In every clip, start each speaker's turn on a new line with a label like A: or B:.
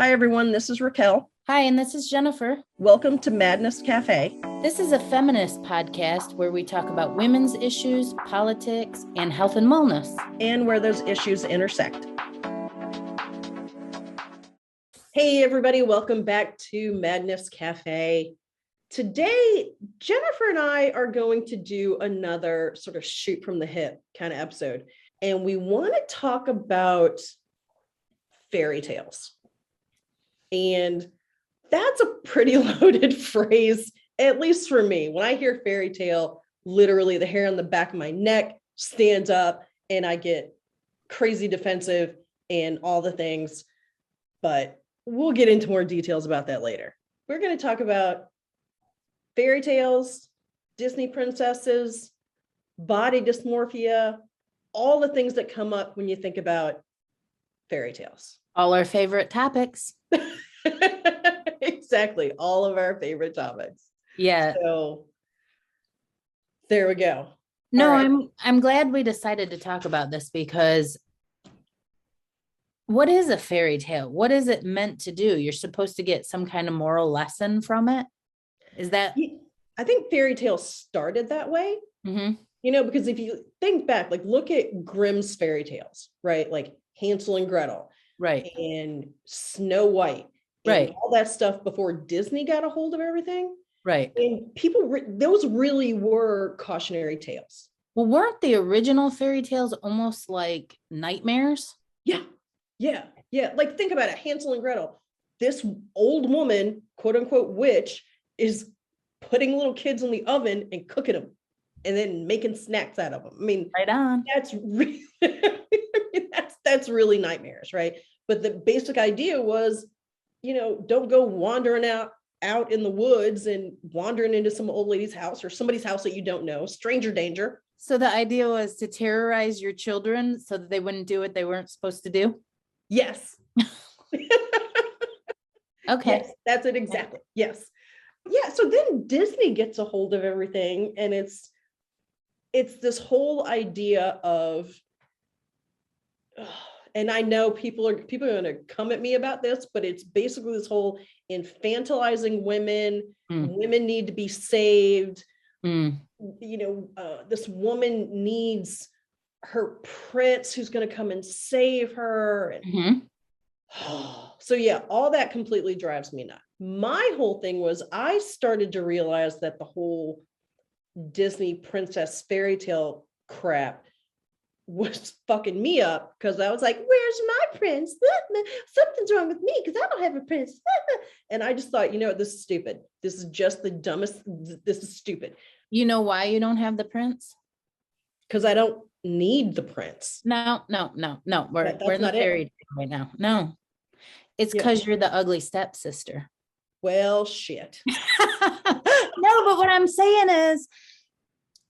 A: Hi, everyone. This is Raquel.
B: Hi, and this is Jennifer.
A: Welcome to Madness Cafe.
B: This is a feminist podcast where we talk about women's issues, politics, and health and wellness.
A: And where those issues intersect. Hey, everybody. Welcome back to Madness Cafe. Today, Jennifer and I are going to do another sort of shoot from the hip kind of episode. And we want to talk about fairy tales. And that's a pretty loaded phrase, at least for me. When I hear fairy tale, literally the hair on the back of my neck stands up and I get crazy defensive and all the things. But we'll get into more details about that later. We're going to talk about fairy tales, Disney princesses, body dysmorphia, all the things that come up when you think about fairy tales.
B: All our favorite topics.
A: Exactly. All of our favorite topics.
B: Yeah.
A: So there we go.
B: No, right. I'm glad we decided to talk about this because what is a fairy tale? What is it meant to do? You're supposed to get some kind of moral lesson from it. Is that?
A: I think fairy tales started that way.
B: Mm-hmm.
A: You know, because if you think back, like look at Grimm's fairy tales, right? Like Hansel and Gretel.
B: Right.
A: And Snow White.
B: Right.
A: All that stuff before Disney got a hold of everything.
B: Right.
A: And people, those really were cautionary tales.
B: Well, weren't the original fairy tales almost like nightmares?
A: Yeah. Yeah. Yeah. Like think about it. Hansel and Gretel. This old woman, quote unquote, witch is putting little kids in the oven and cooking them and then making snacks out of them. I mean,
B: right on.
A: That's really, that's really nightmares, right? But the basic idea was, you know, don't go wandering out in the woods and wandering into some old lady's house or somebody's house that you don't know. Stranger danger.
B: So the idea was to terrorize your children so that they wouldn't do what they weren't supposed to do?
A: Yes.
B: Okay.
A: Yes, that's it exactly. Yes. Yeah. So then Disney gets a hold of everything, and it's this whole idea of, and I know people are going to come at me about this, but it's basically this whole infantilizing women. Women need to be saved. You know, this woman needs her prince who's going to come and save her. So yeah, all that completely drives me nuts. My whole thing was I started to realize that the whole Disney princess fairy tale crap was fucking me up because I was like, where's my prince? Something's wrong with me because I don't have a prince. And I just thought, you know, this is stupid. This is just the dumbest. This is stupid.
B: You know why you don't have the prince?
A: Because I don't need the prince.
B: No. We're in the fairy tale right now. No, it's because you're the ugly stepsister.
A: Well, shit.
B: No, but what I'm saying is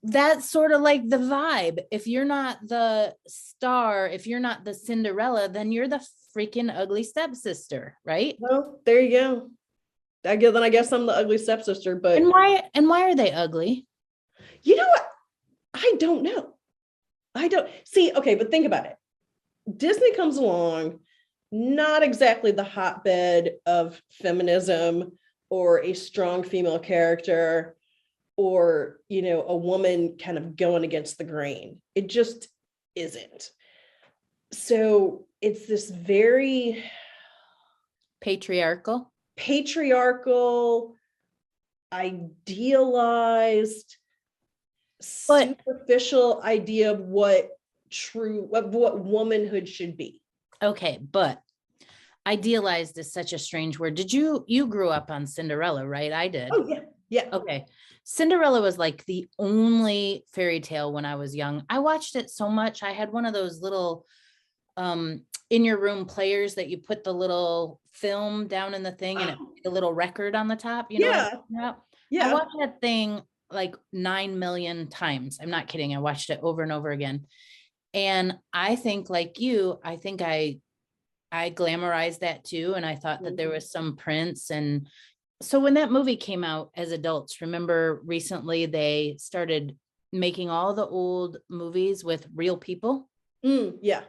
B: that's sort of like the vibe. If you're not the star, if you're not the Cinderella, then you're the freaking ugly stepsister, right?
A: Well, there you go. I guess I'm the ugly stepsister, but
B: and why are they ugly?
A: You know what? I don't know. I don't see. Okay, but think about it. Disney comes along, not exactly the hotbed of feminism or a strong female character or, you know, a woman kind of going against the grain. It just isn't. So it's this very
B: patriarchal,
A: idealized, superficial idea of what womanhood should be.
B: Okay, but idealized is such a strange word. You grew up on Cinderella, right? I did.
A: Oh yeah. Yeah.
B: Okay. Cinderella was like the only fairy tale when I was young. I watched it so much. I had one of those little in your room players that you put the little film down in the thing and it a little record on the top, you know? Yeah. I watched that thing like 9 million times. I'm not kidding. I watched it over and over again. And I think like you, I think I glamorized that too. And I thought that there was some prince. And so when that movie came out as adults, remember recently they started making all the old movies with real people.
A: Yeah.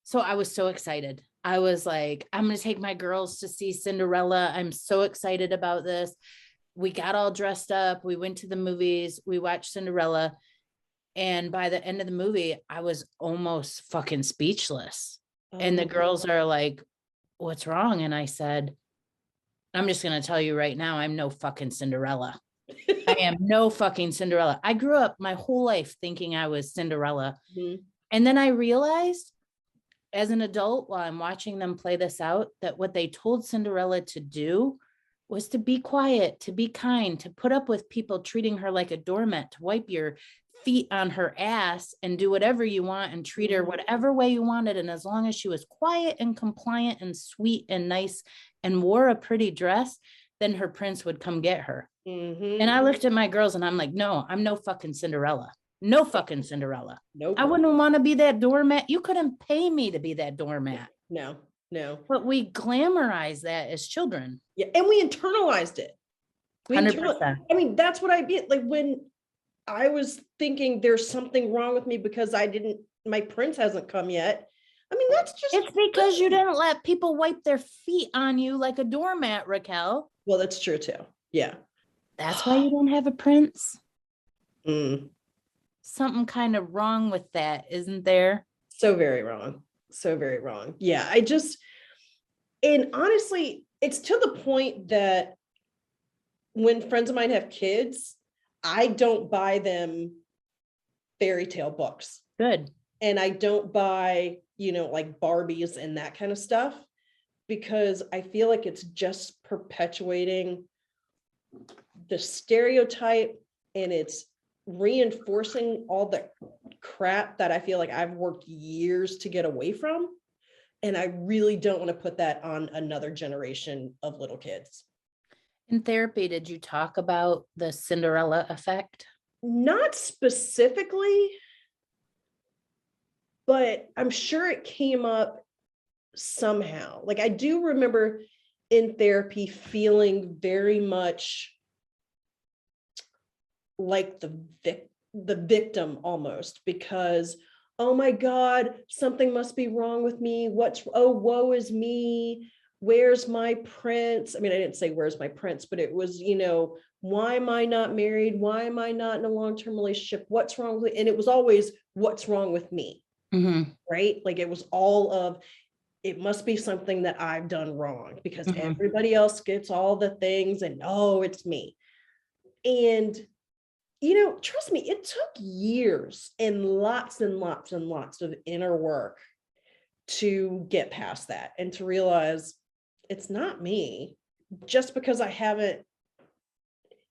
B: So I was so excited. I was like, I'm going to take my girls to see Cinderella. I'm so excited about this. We got all dressed up. We went to the movies. We watched Cinderella. And by the end of the movie, I was almost fucking speechless. And the girls are like, what's wrong? And I said, I'm just going to tell you right now, I'm no fucking Cinderella. I am no fucking Cinderella. I grew up my whole life thinking I was Cinderella.
A: Mm-hmm.
B: And then I realized as an adult, while I'm watching them play this out, that what they told Cinderella to do was to be quiet, to be kind, to put up with people treating her like a doormat, to wipe your feet on her ass and do whatever you want and treat her whatever way you wanted. And as long as she was quiet and compliant and sweet and nice and wore a pretty dress, then her prince would come get her.
A: Mm-hmm.
B: And I looked at my girls and I'm like, no, I'm no fucking Cinderella. No fucking Cinderella.
A: Nope.
B: I wouldn't want to be that doormat. You couldn't pay me to be that doormat.
A: No.
B: But we glamorize that as children.
A: Yeah. And we internalized it.
B: 100%.
A: I mean, that's what I did. Like when I was thinking there's something wrong with me because my prince hasn't come yet. I mean, that's just.
B: It's because you didn't let people wipe their feet on you like a doormat, Raquel.
A: Well, that's true too. Yeah.
B: That's why you don't have a prince.
A: Something
B: kind of wrong with that, isn't there?
A: So very wrong. So very wrong. Yeah. And honestly, it's to the point that when friends of mine have kids, I don't buy them fairy tale books.
B: Good.
A: And I don't buy, like Barbies and that kind of stuff, because I feel like it's just perpetuating the stereotype, and it's reinforcing all the crap that I feel like I've worked years to get away from. And I really don't want to put that on another generation of little kids.
B: In therapy, did you talk about the Cinderella effect?
A: Not specifically, but I'm sure it came up somehow. Like I do remember in therapy feeling very much like the victim almost, because, oh my God, something must be wrong with me. Woe is me. Where's my prince? I mean, I didn't say where's my prince, but it was, why am I not married? Why am I not in a long-term relationship? What's wrong with me? And it was always, what's wrong with me?
B: Mm-hmm.
A: Right? Like it was all of, it must be something that I've done wrong, because everybody else gets all the things and it's me. And trust me, it took years and lots and lots and lots of inner work to get past that and to realize it's not me. Just because I haven't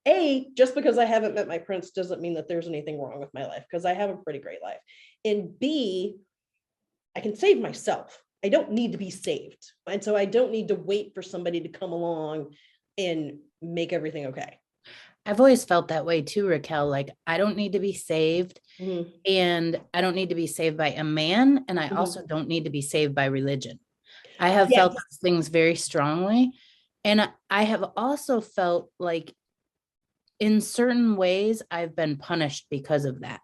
A: met my prince doesn't mean that there's anything wrong with my life, because I have a pretty great life. And B, I can save myself. I don't need to be saved. And so I don't need to wait for somebody to come along and make everything okay.
B: I've always felt that way too, Raquel. Like I don't need to be saved, and I don't need to be saved by a man. And I also don't need to be saved by religion. I have felt those things very strongly. And I have also felt like in certain ways, I've been punished because of that.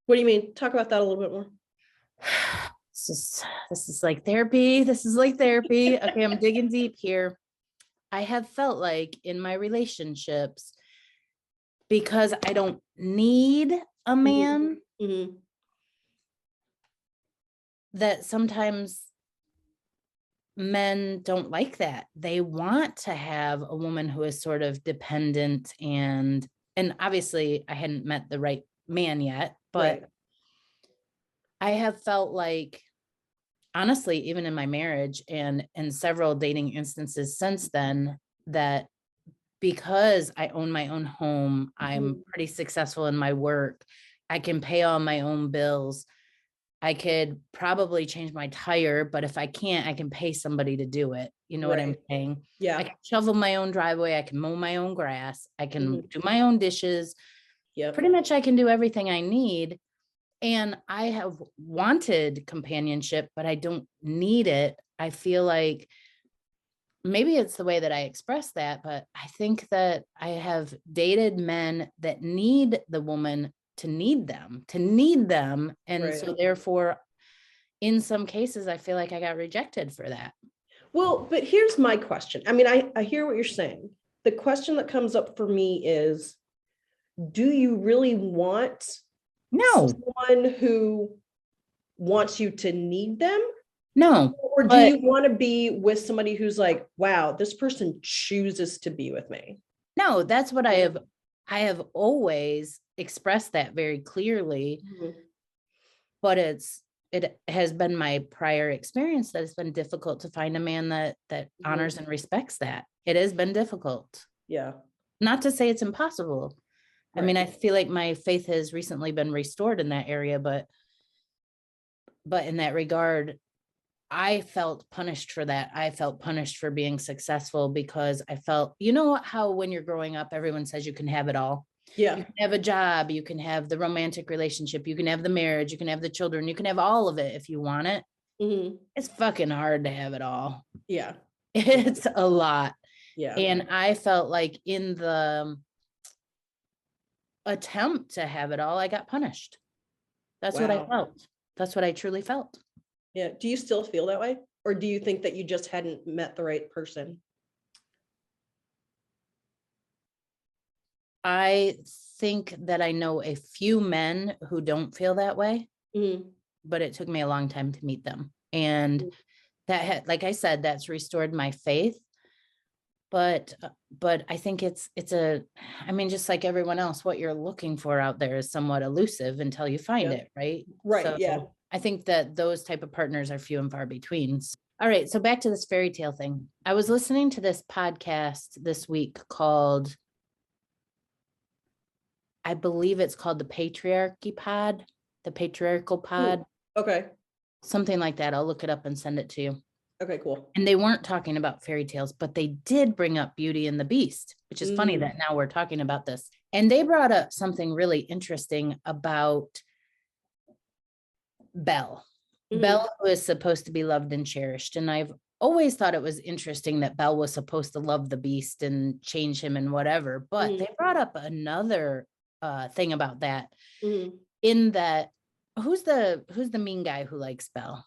A: What do you mean? Talk about that a little bit more.
B: This is like therapy. Okay, I'm digging deep here. I have felt like in my relationships, because I don't need a man, that sometimes men don't like that. They want to have a woman who is sort of dependent, and obviously I hadn't met the right man yet, but I have felt like, honestly, even in my marriage and in several dating instances since then, that because I own my own home, I'm pretty successful in my work, I can pay all my own bills, I could probably change my tire, but if I can't, I can pay somebody to do it. You know what I'm saying?
A: Yeah.
B: I can shovel my own driveway, I can mow my own grass, I can do my own dishes. Yeah. Pretty much I can do everything I need. And I have wanted companionship, but I don't need it. I feel like maybe it's the way that I express that, but I think that I have dated men that need the woman to need them. And so therefore, in some cases, I feel like I got rejected for that.
A: Well, but here's my question. I mean, I hear what you're saying. The question that comes up for me is, do you really want
B: No,
A: someone who wants you to need them?
B: no,
A: Or do
B: but
A: you want to be with somebody who's like, wow, this person chooses to be with me?
B: no, that's what I have always expressed that very clearly, but it has been my prior experience that it's been difficult to find a man that honors and respects that. It has been difficult.
A: Yeah.
B: Not to say it's impossible. I mean, I
A: Right.
B: feel like my faith has recently been restored in that area, but in that regard, I felt punished for that. I felt punished for being successful because I felt, you know how when you're growing up, everyone says you can have it all.
A: Yeah.
B: You can have a job, you can have the romantic relationship, you can have the marriage, you can have the children, you can have all of it if you want it. It's fucking hard to have it all.
A: Yeah.
B: It's a lot.
A: Yeah.
B: And I felt like in the attempt to have it all, I got punished. That's what I
A: Wow.
B: felt. That's what I truly felt.
A: Yeah. Do you still feel that way? Or do you think that you just hadn't met the right person?
B: I think that I know a few men who don't feel that way, but it took me a long time to meet them. And that had, like I said, that's restored my faith. But I think it's I mean, just like everyone else, what you're looking for out there is somewhat elusive until you find
A: Yeah.
B: it, right?
A: Right.
B: So
A: Yeah.
B: I think that those type of partners are few and far between. All right, so back to this fairy tale thing. I was listening to this podcast this week called, I believe it's called the Patriarchy Pod, the Patriarchal Pod,
A: Okay.
B: something like that. I'll look it up and send it to you.
A: Okay, cool.
B: And they weren't talking about fairy tales, but they did bring up Beauty and the Beast, which is funny that now we're talking about this. And they brought up something really interesting about Belle. Belle was supposed to be loved and cherished. And I've always thought it was interesting that Belle was supposed to love the Beast and change him and whatever. But they brought up another thing about that, in that who's the mean guy who likes Belle?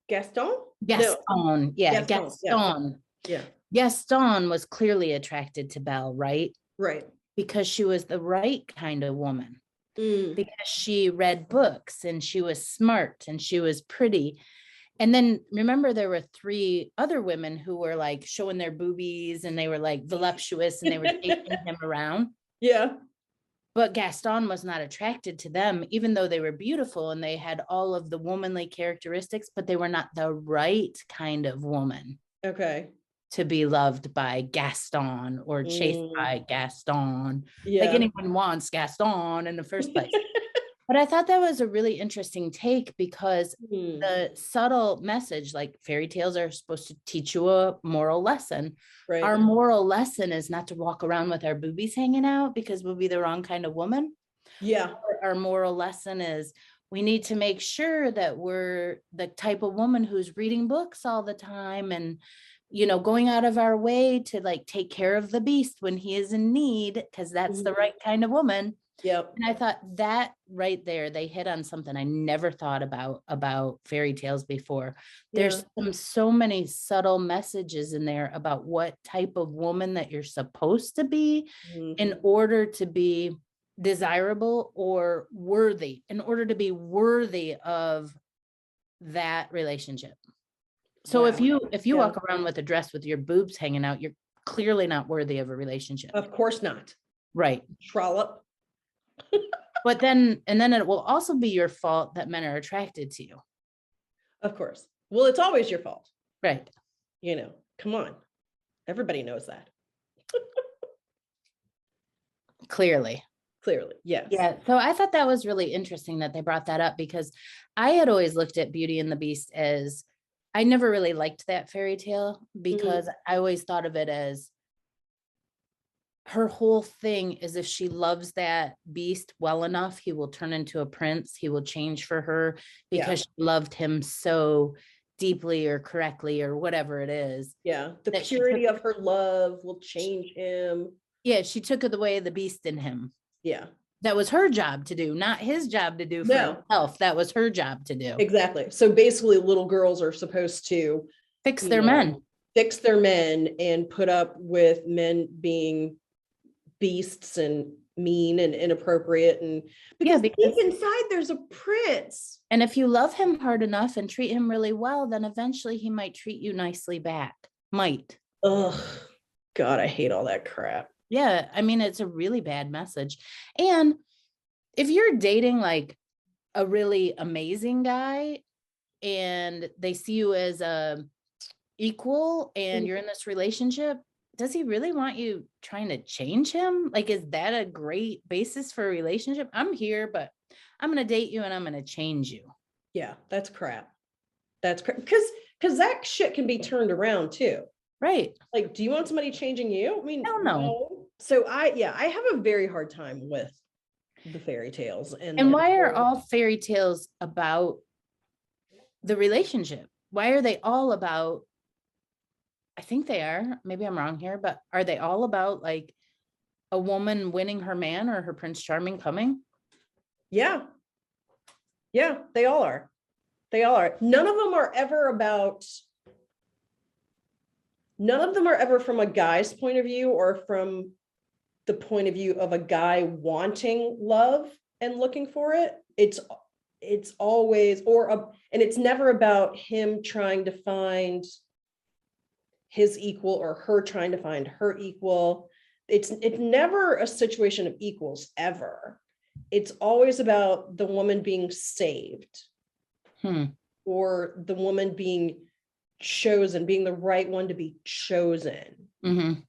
A: Gaston?
B: Gaston.
A: No.
B: Yeah,
A: Gaston.
B: Yeah. Gaston was clearly attracted to Belle, right?
A: Right.
B: Because she was the right kind of woman. Because she read books and she was smart and she was pretty. And then remember, there were 3 other women who were like showing their boobies and they were like voluptuous and they were taking him around.
A: Yeah.
B: But Gaston was not attracted to them, even though they were beautiful and they had all of the womanly characteristics, but they were not the right kind of woman.
A: Okay.
B: To be loved by Gaston or chased by Gaston.
A: Yeah.
B: Like anyone wants Gaston in the first place. But I thought that was a really interesting take because the subtle message, like fairy tales are supposed to teach you a moral lesson.
A: Right.
B: Our moral lesson is not to walk around with our boobies hanging out because we'll be the wrong kind of woman.
A: Yeah.
B: Our moral lesson is we need to make sure that we're the type of woman who's reading books all the time and, you know, going out of our way to like take care of the Beast when he is in need, because that's the right kind of woman.
A: Yep.
B: And I thought that right there, they hit on something I never thought about fairy tales before. There's so many subtle messages in there about what type of woman that you're supposed to be in order to be desirable or worthy, in order to be worthy of that relationship. So if you walk around with a dress with your boobs hanging out, you're clearly not worthy of a relationship.
A: Of course not.
B: Right.
A: Trollop.
B: But then it will also be your fault that men are attracted to you.
A: Of course. Well, it's always your fault.
B: Right.
A: You know, come on. Everybody knows that.
B: Clearly.
A: Yes.
B: Yeah. So I thought that was really interesting that they brought that up, because I had always looked at Beauty and the Beast as, I never really liked that fairy tale because I always thought of it as her whole thing is if she loves that beast well enough, he will turn into a prince. He will change for her because she loved him so deeply or correctly or whatever it is.
A: Yeah. The purity of her love will change him.
B: Yeah. She took away the beast in him.
A: Yeah.
B: That was her job to do, not his job to do for himself. That was her job to do.
A: Exactly. So basically little girls are supposed to
B: fix their men
A: and put up with men being beasts and mean and inappropriate, and because deep inside there's a prince.
B: And if you love him hard enough and treat him really well, then eventually he might treat you nicely back. Might.
A: Ugh, God, I hate all that crap.
B: Yeah, I mean, it's a really bad message. And if you're dating like a really amazing guy and they see you as a equal and you're in this relationship, does he really want you trying to change him? Like, is that a great basis for a relationship? I'm here, but I'm going to date you and I'm going to change you.
A: Yeah, that's crap. That's crap. Because that shit can be turned around too.
B: Right.
A: Like, do you want somebody changing you? I mean,
B: no.
A: So I have a very hard time with the fairy tales.
B: And why are all fairy tales about the relationship? Why are they all about, I think they are, maybe I'm wrong here, but are they all about like a woman winning her man or her Prince Charming coming?
A: Yeah. Yeah, they all are. They all are. None of them are ever from a guy's point of view or from the point of view of a guy wanting love and looking for it. It's always, and it's never about him trying to find his equal or her trying to find her equal. It's never a situation of equals ever. It's always about the woman being saved or the woman being chosen, being the right one to be chosen.
B: Mm-hmm.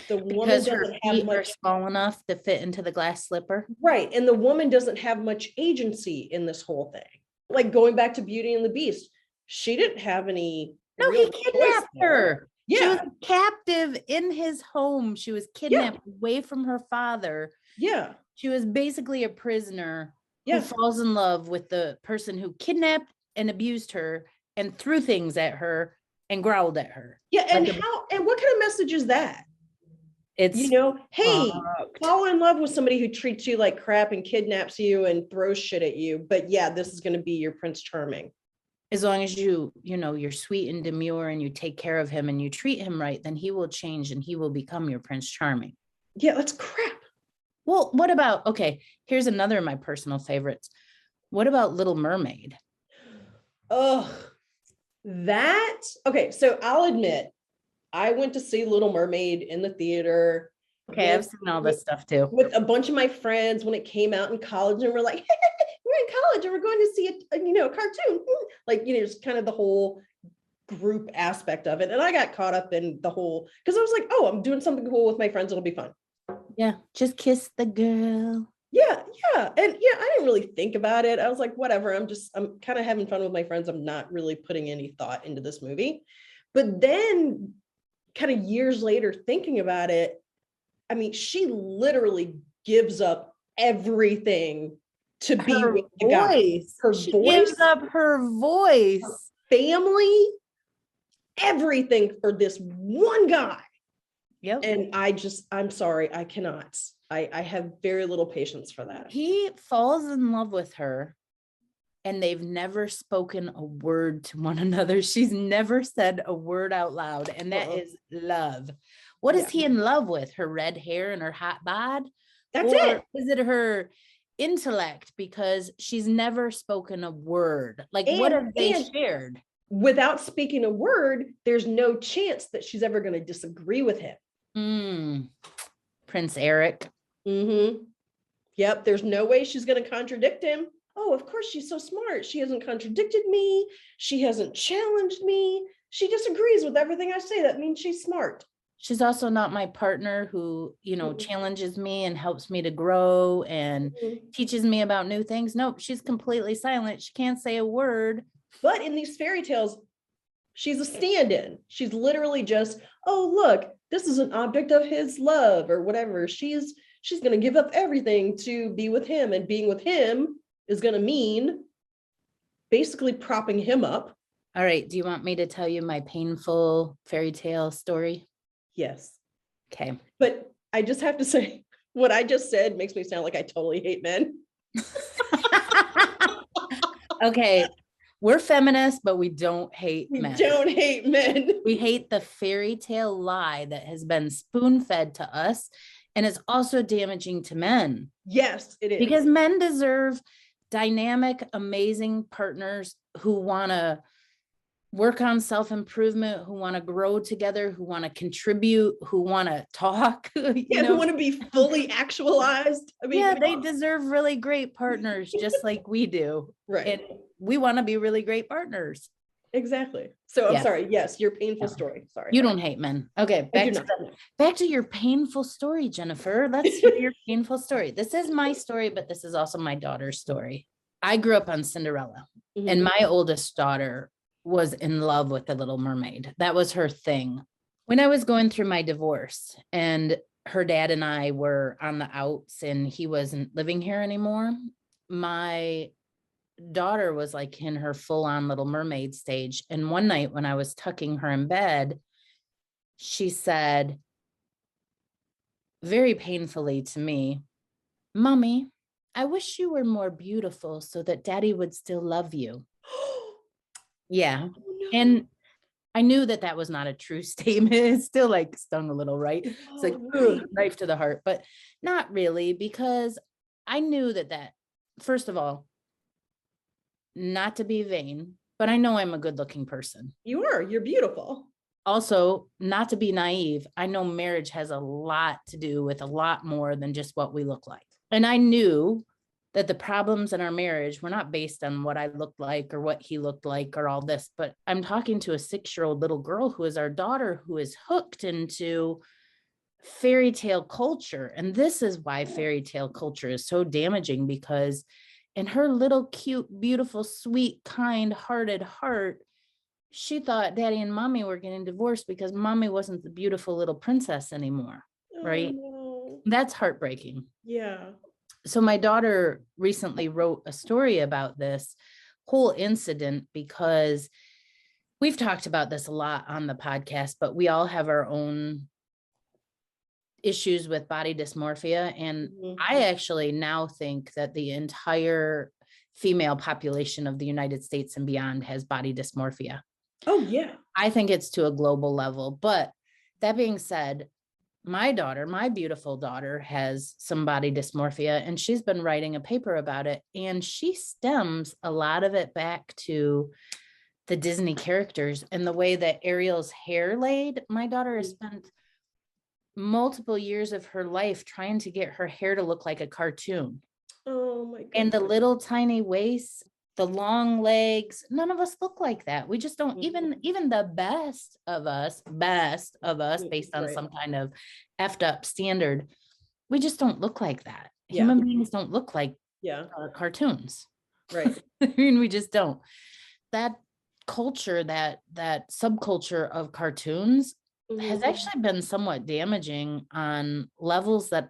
A: The woman
B: doesn't have much small enough to fit into the glass slipper.
A: Right. And the woman doesn't have much agency in this whole thing. Like going back to Beauty and the Beast, she didn't have any.
B: No, he kidnapped her.
A: Yeah.
B: She was captive in his home. She was kidnapped away from her father.
A: Yeah.
B: She was basically a prisoner who falls in love with the person who kidnapped and abused her and threw things at her and growled at her.
A: Yeah. And what kind of message is that? It's, hey, fall in love with somebody who treats you like crap and kidnaps you and throws shit at you. But yeah, this is going to be your Prince Charming.
B: As long as you're sweet and demure and you take care of him and you treat him right, then he will change and he will become your Prince Charming.
A: Yeah, that's crap.
B: Well, what about, okay, here's another of my personal favorites. What about Little Mermaid?
A: Oh, okay. So I'll admit, I went to see Little Mermaid in the theater.
B: Okay, I've seen all this stuff too.
A: With a bunch of my friends when it came out in college, and we're like, we're in college and we're going to see a cartoon. Like, just kind of the whole group aspect of it. And I got caught up in the whole, because I was like, oh, I'm doing something cool with my friends. It'll be fun.
B: Yeah, just kiss the girl.
A: Yeah. And I didn't really think about it. I was like, whatever. I'm kind of having fun with my friends. I'm not really putting any thought into this movie. But then kind of years later thinking about it, I mean, she literally gives up everything to be with the guy. Her voice.
B: Gives up her voice.
A: Her family, everything for this one guy.
B: Yep.
A: And I'm sorry, I cannot. I have very little patience for that.
B: He falls in love with her and they've never spoken a word to one another. She's never said a word out loud. And that is love. What is he in love with? Her red hair and her hot bod?
A: That's it.
B: Is it her intellect? Because she's never spoken a word. Like, what have they shared?
A: Without speaking a word, there's no chance that she's ever going to disagree with him.
B: Prince Eric.
A: Mm-hmm. Yep. There's no way she's going to contradict him. Oh, of course, she's so smart. She hasn't contradicted me. She hasn't challenged me. She disagrees with everything I say. That means she's smart.
B: She's also not my partner who, challenges me and helps me to grow and teaches me about new things. Nope, she's completely silent. She can't say a word.
A: But in these fairy tales, she's a stand-in. She's literally just, oh, look, this is an object of his love or whatever. She's going to give up everything to be with him, and being with him is going to mean basically propping him up.
B: All right. Do you want me to tell you my painful fairy tale story?
A: Yes.
B: Okay.
A: But I just have to say, What I just said makes me sound like I totally hate men.
B: Okay, we're feminists, but we don't hate
A: We
B: men.
A: don't hate men.
B: We hate the fairy tale lie that has been spoon-fed to us, and it's also damaging to men.
A: Yes, it is.
B: Because men deserve dynamic, amazing partners who want to work on self-improvement, who want to grow together, who want to contribute, who want to talk,
A: who want to be fully actualized. I mean,
B: yeah, they deserve really great partners just like we do.
A: Right.
B: And we want to be really great partners.
A: Exactly. So I'm sorry. Yes, your painful story. Sorry.
B: You don't hate men. Okay, back to your painful story, Jennifer. Let's hear your painful story. This is my story, but this is also my daughter's story. I grew up on Cinderella, and my oldest daughter was in love with the Little Mermaid. That was her thing. When I was going through my divorce and her dad and I were on the outs and he wasn't living here anymore, my daughter was like in her full-on Little Mermaid stage. And one night when I was tucking her in bed, she said very painfully to me, "Mommy, I wish you were more beautiful so that Daddy would still love you." Yeah.
A: Oh, no.
B: And I knew that that was not a true statement. It still like stung a little, right? It's like,
A: right.
B: Knife to the heart, but not really, because I knew that first of all, not to be vain, but I know I'm a good looking person.
A: You're beautiful.
B: Also, not to be naive, I know marriage has a lot to do with a lot more than just what we look like. And I knew that the problems in our marriage were not based on what I looked like or what he looked like or all this, but I'm talking to a 6-year-old little girl who is our daughter, who is hooked into fairy tale culture. And this is why fairy tale culture is so damaging, because in her little cute, beautiful, sweet, kind-hearted heart, she thought Daddy and Mommy were getting divorced because Mommy wasn't the beautiful little princess anymore, right?
A: No.
B: That's heartbreaking.
A: Yeah.
B: So my daughter recently wrote a story about this whole incident, because we've talked about this a lot on the podcast, but we all have our own issues with body dysmorphia. And I actually now think that the entire female population of the United States and beyond has body dysmorphia.
A: Oh, yeah.
B: I think it's to a global level. But that being said, my daughter, my beautiful daughter, has some body dysmorphia, and she's been writing a paper about it. And she stems a lot of it back to the Disney characters and the way that Ariel's hair laid. My daughter has spent multiple years of her life trying to get her hair to look like a cartoon.
A: Oh my God.
B: And the little tiny waist, the long legs, none of us look like that. We just don't, even the best of us based on some kind of effed up standard, we just don't look like that. Human beings don't look like cartoons.
A: Right.
B: I mean, we just don't. That culture, that subculture of cartoons has actually been somewhat damaging on levels that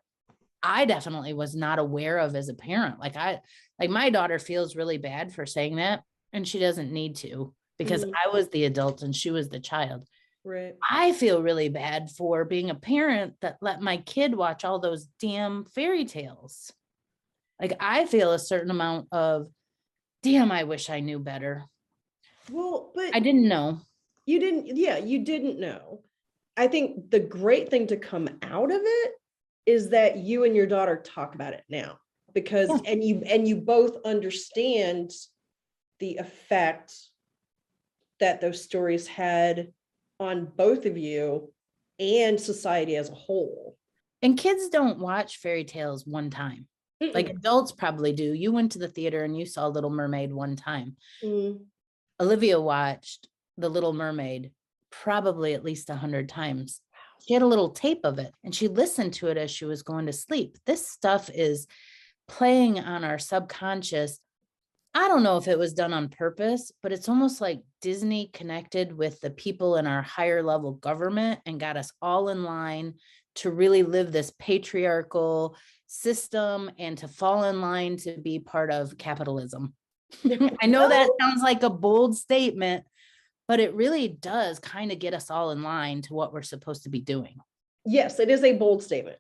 B: I definitely was not aware of as a parent. Like my daughter feels really bad for saying that, and she doesn't need to, because I was the adult and she was the child.
A: Right.
B: I feel really bad for being a parent that let my kid watch all those damn fairy tales. Like, I feel a certain amount of, damn, I wish I knew better.
A: Well, but
B: I didn't know.
A: You didn't know. I think the great thing to come out of it is that you and your daughter talk about it now, because and you both understand the effect that those stories had on both of you and society as a whole.
B: And kids don't watch fairy tales one time. Like adults probably do. You went to the theater and you saw Little Mermaid one time. Olivia watched The Little Mermaid probably at least 100 times. She had a little tape of it and she listened to it as she was going to sleep. This stuff is playing on our subconscious. I don't know if it was done on purpose, but it's almost like Disney connected with the people in our higher level government and got us all in line to really live this patriarchal system and to fall in line to be part of capitalism. I know that sounds like a bold statement, but it really does kind of get us all in line to what we're supposed to be doing.
A: Yes, it is a bold statement.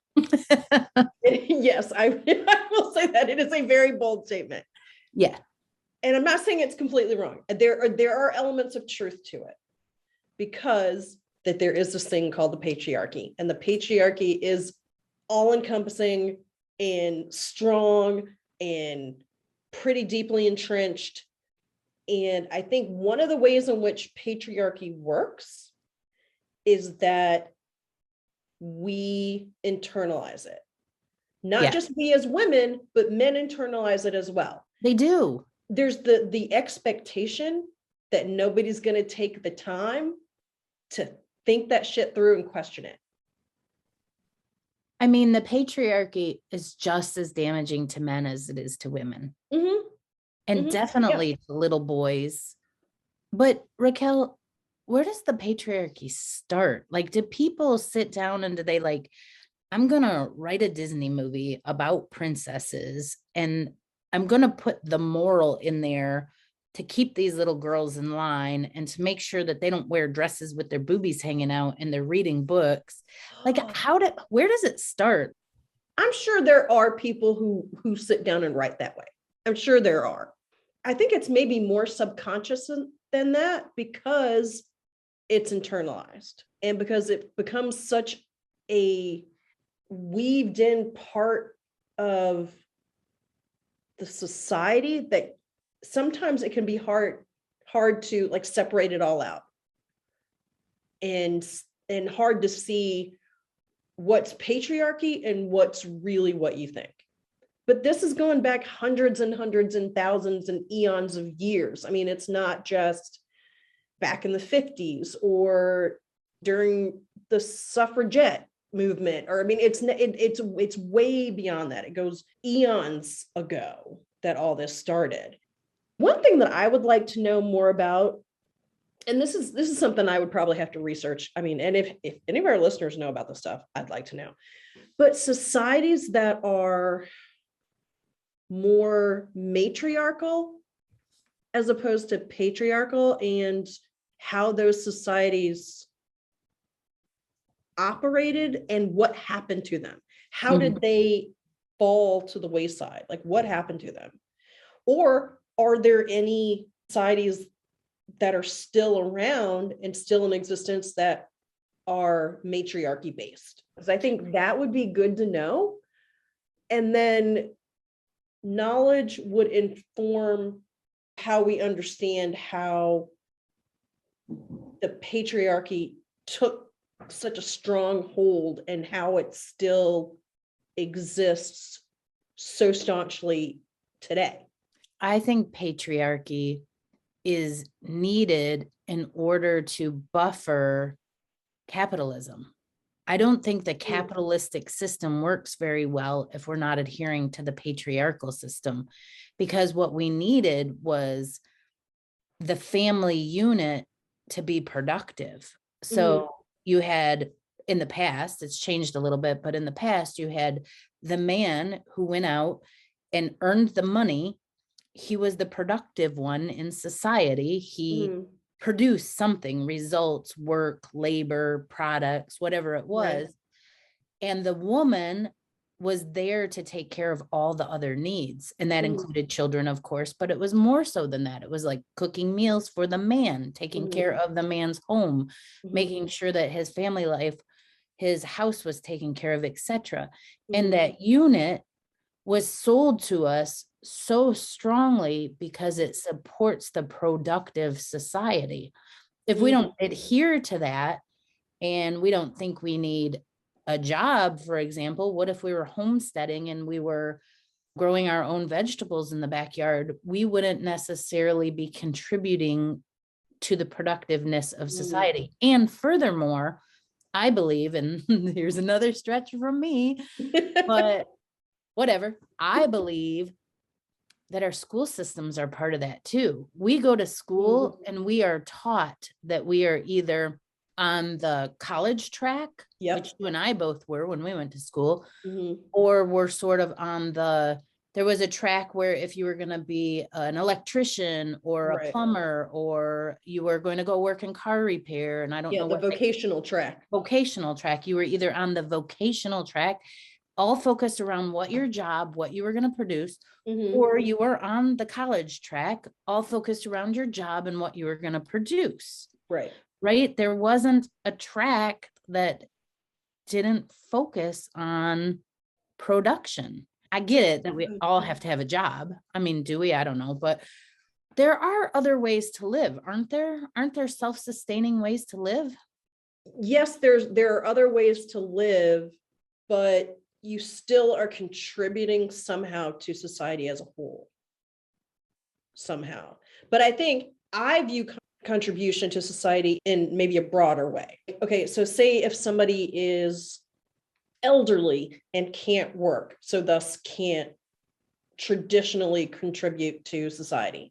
A: Yes, I will say that it is a very bold statement.
B: Yeah.
A: And I'm not saying it's completely wrong. There are elements of truth to it, because that there is this thing called the patriarchy, and the patriarchy is all encompassing and strong and pretty deeply entrenched. And I think one of the ways in which patriarchy works is that we internalize it. Not just we as women, but men internalize it as well.
B: They do.
A: There's the expectation that nobody's going to take the time to think that shit through and question it.
B: I mean, the patriarchy is just as damaging to men as it is to women.
A: Mm-hmm.
B: And definitely to little boys. But Raquel, where does the patriarchy start? Like, do people sit down and do they like, I'm going to write a Disney movie about princesses and I'm going to put the moral in there to keep these little girls in line and to make sure that they don't wear dresses with their boobies hanging out and they're reading books. Like, where does it start?
A: I'm sure there are people who sit down and write that way. I'm sure there are. I think it's maybe more subconscious than that, because it's internalized and because it becomes such a weaved in part of the society that sometimes it can be hard to like separate it all out, and hard to see what's patriarchy and what's really what you think. But this is going back hundreds and hundreds and thousands and eons of years. I mean, it's not just back in the 50s or during the suffragette movement, or I mean, it's way beyond that. It goes eons ago that all this started. One thing that I would like to know more about, and this is something I would probably have to research. I mean, and if any of our listeners know about this stuff, I'd like to know. But societies that are more matriarchal as opposed to patriarchal, and how those societies operated and what happened to them. How did they fall to the wayside? Like, what happened to them? Or are there any societies that are still around and still in existence that are matriarchy based? Because I think that would be good to know. And then knowledge would inform how we understand how the patriarchy took such a strong hold and how it still exists so staunchly today.
B: I think patriarchy is needed in order to buffer capitalism. I don't think the capitalistic system works very well if we're not adhering to the patriarchal system, because what we needed was the family unit to be productive. So you had, in the past, it's changed a little bit, but in the past, you had the man who went out and earned the money. He was the productive one in society. He produced something, results, work, labor, products, whatever it was. Right. And the woman was there to take care of all the other needs. And that included children, of course, but it was more so than that. It was like cooking meals for the man, taking care of the man's home, making sure that his family life, his house was taken care of, etc. And that unit was sold to us so strongly because it supports the productive society. If we don't adhere to that, and we don't think we need a job, for example, what if we were homesteading and we were growing our own vegetables in the backyard? We wouldn't necessarily be contributing to the productiveness of society. And furthermore, I believe, and here's another stretch from me, but whatever, I believe that our school systems are part of that too. We go to school and we are taught that we are either on the college track, which you and I both were when we went to school, or we're sort of on there was a track where if you were going to be an electrician or a plumber, or you were going to go work in car repair, and I don't know
A: what vocational track.
B: Vocational track. You were either on the vocational track, all focused around what your job, what you were going to produce,
A: Mhm.
B: or you were on the college track, all focused around your job and what you were going to produce.
A: Right.
B: Right? There wasn't a track that didn't focus on production. I get it that we all have to have a job. I mean, do we? I don't know, but there are other ways to live, aren't there? Aren't there self-sustaining ways to live?
A: Yes, there are other ways to live, but you still are contributing somehow to society as a whole. Somehow. But I think I view contribution to society in maybe a broader way. Okay, so say if somebody is elderly and can't work, so thus can't traditionally contribute to society,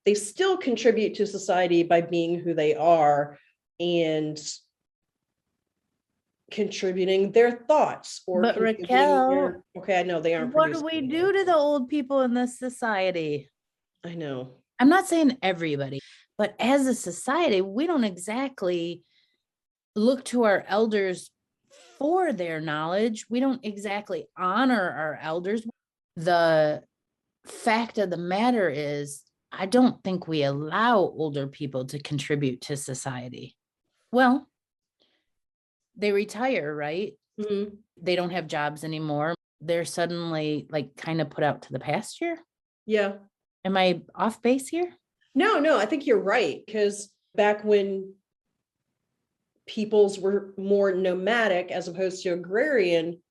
A: they still contribute to society by being who they are and contributing their thoughts or
B: But
A: contributing
B: Raquel,
A: okay, I know they aren't
B: what do
A: producing
B: we
A: anything.
B: do to the old people in this society?
A: I know.
B: I'm not saying everybody, but as a society, we don't exactly look to our elders for their knowledge. We don't exactly honor our elders. The fact of the matter is, I don't think we allow older people to contribute to society. Well, they retire, right?
A: Mhm.
B: They don't have jobs anymore. They're suddenly like kind of put out to the pasture.
A: Yeah.
B: Am I off base here?
A: No, I think you're right. Because back when peoples were more nomadic as opposed to agrarian,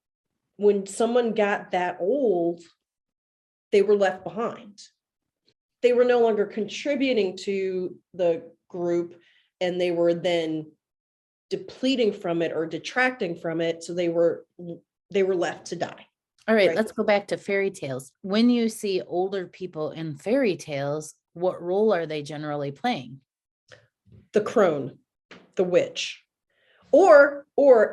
A: when someone got that old, they were left behind. They were no longer contributing to the group, and they were then depleting from it or detracting from it. So they were left to die.
B: All right,
A: Right.
B: let's go back to fairy tales. When you see older people in fairy tales, what role are they generally playing?
A: The crone, the witch, or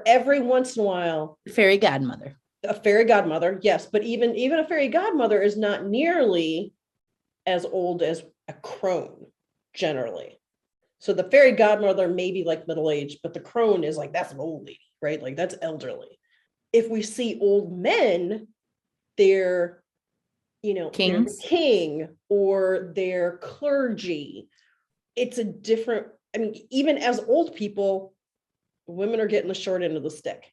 A: every once in a while
B: Fairy godmother.
A: a fairy godmother. Yes, but even a fairy godmother is not nearly as old as a crone generally. So the fairy godmother may be like middle aged, but the crone is like, that's an old lady, right? Like that's elderly. If we see old men, they're, they're the
B: Kings.
A: king or they're clergy. It's a different, I mean, even as old people, women are getting the short end of the stick.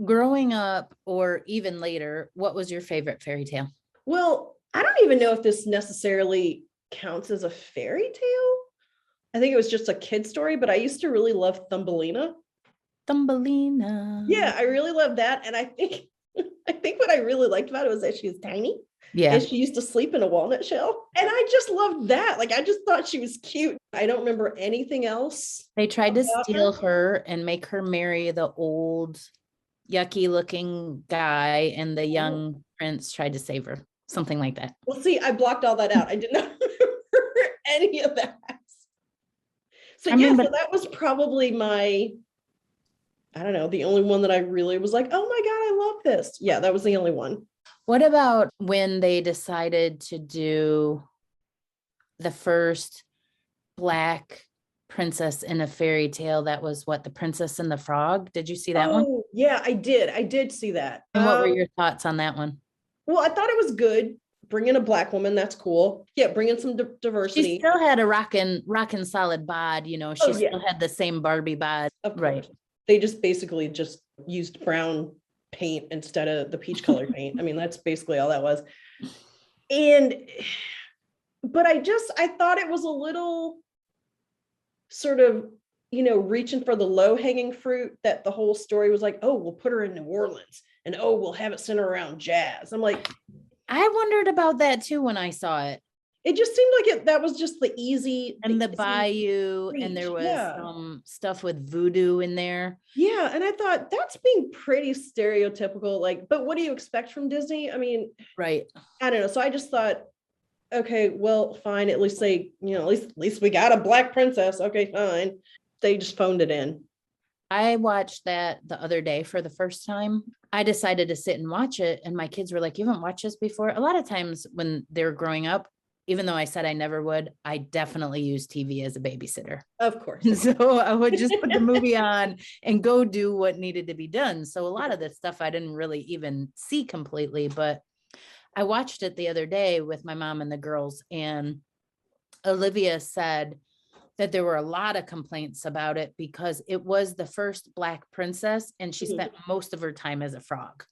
B: Growing up or even later, what was your favorite fairy tale?
A: Well, I don't even know if this necessarily counts as a fairy tale. I think it was just a kid story, but I used to really love Thumbelina.
B: Thumbelina.
A: Yeah, I really love that. And I think I think what I really liked about it was that she was tiny
B: Yeah.
A: and she used to sleep in a walnut shell. And I just loved that. Like I just thought she was cute. I don't remember anything else
B: They tried to
A: about
B: steal her and make her marry the old, yucky looking guy, and the young prince tried to save her. Something like that.
A: Well, see, I blocked all that out. I did not remember any of that. So
B: I mean,
A: so
B: but
A: that was probably my, I don't know, the only one that I really was like, oh my God, I love this. Yeah, that was the only one.
B: what about when they decided to do the first Black princess in a fairy tale? That was what, The Princess and the Frog? Did you see that one?
A: Oh, yeah, I did. I did see that.
B: And what were your thoughts on that one?
A: Well, I thought it was good. Bring in a Black woman, that's cool. Yeah, bring in some
B: She
A: diversity.
B: still had a rockin' solid bod, you know, she
A: Oh, yeah.
B: still had the same Barbie bod.
A: Of
B: Right.
A: course. They just basically just used brown paint instead of the peach color paint. I mean, that's basically all that was. And but I thought it was a little sort of, reaching for the low hanging fruit, that the whole story was like, oh, we'll put her in New Orleans and oh, we'll have it center around jazz. I'm like,
B: I wondered about that too when I saw it.
A: it just seemed like that was just the easy
B: And the
A: easy
B: bayou,
A: reach.
B: and there was
A: Yeah.
B: some stuff with voodoo in there.
A: Yeah, and I thought that's being pretty stereotypical. Like, but what do you expect from Disney? I mean,
B: Right.
A: I don't know. So I just thought, okay, well, fine. At least they, at least we got a Black princess. Okay, fine. They just phoned it in.
B: I watched that the other day for the first time. I decided to sit and watch it, and my kids were like, you haven't watched this before? A lot of times when they were growing up, even though I said I never would, I definitely use TV as a babysitter.
A: Of course.
B: So I would just put the movie on and go do what needed to be done. So a lot of this stuff I didn't really even see completely, but I watched it the other day with my mom and the girls, and Olivia said that there were a lot of complaints about it because it was the first Black princess and she spent most of her time as a frog.